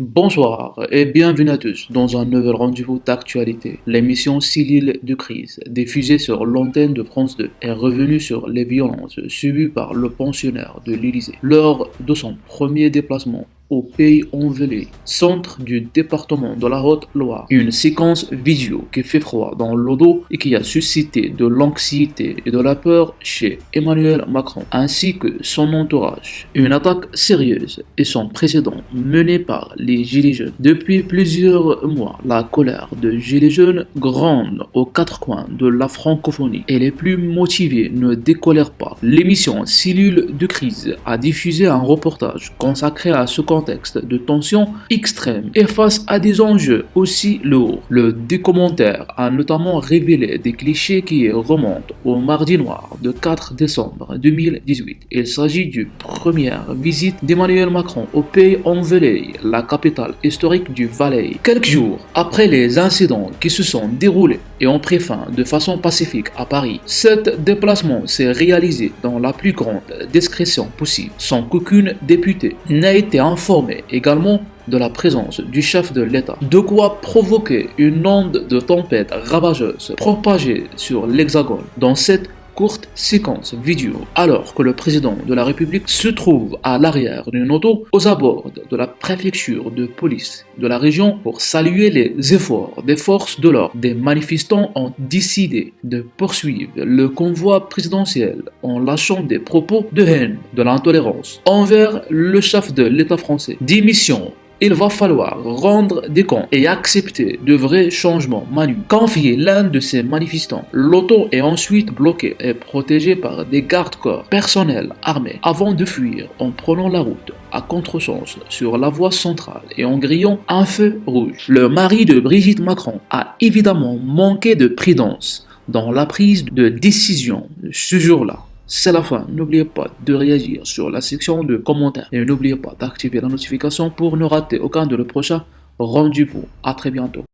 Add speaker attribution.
Speaker 1: Bonsoir et bienvenue à tous dans un nouvel rendez-vous d'actualité. L'émission Cellule de crise, diffusée sur l'antenne de France 2, est revenue sur les violences subies par le pensionnaire de l'Élysée lors de son premier déplacement au Pays Envelé, centre du département de la Haute-Loire. Une séquence vidéo qui fait froid dans le dos et qui a suscité de l'anxiété et de la peur chez Emmanuel Macron ainsi que son entourage. Une attaque sérieuse et sans précédent menée par les Gilets jaunes. Depuis plusieurs mois, la colère de Gilets jaunes gronde aux quatre coins de la francophonie et les plus motivés ne décolèrent pas. L'émission Cellule de crise a diffusé un reportage consacré à ce contexte de tension extrême et face à des enjeux aussi lourds. Le documentaire a notamment révélé des clichés qui remontent au Mardi Noir de 4 décembre 2018. Il s'agit du première visite d'Emmanuel Macron au Pays Envelé, la capitale historique du Valais. Quelques jours après les incidents qui se sont déroulés et ont pris fin de façon pacifique à Paris, cet déplacement s'est réalisé dans la plus grande discrétion possible, sans qu'aucune députée n'ait été informée également de la présence du chef de l'État. De quoi provoquer une onde de tempête ravageuse propagée sur l'Hexagone. Dans cette courte séquence vidéo, alors que le président de la République se trouve à l'arrière d'une auto aux abords de la préfecture de police de la région pour saluer les efforts des forces de l'ordre, des manifestants ont décidé de poursuivre le convoi présidentiel en lâchant des propos de haine, de l'intolérance envers le chef de l'État français. Démission. Il va falloir rendre des comptes et accepter de vrais changements manuels. Confier l'un de ces manifestants. L'auto est ensuite bloquée et protégée par des gardes-corps personnels armés avant de fuir en prenant la route à contresens sur la voie centrale et en grillant un feu rouge. Le mari de Brigitte Macron a évidemment manqué de prudence dans la prise de décision ce jour-là. C'est la fin. N'oubliez pas de réagir sur la section de commentaires et n'oubliez pas d'activer la notification pour ne rater aucun de nos prochains rendez-vous. À très bientôt.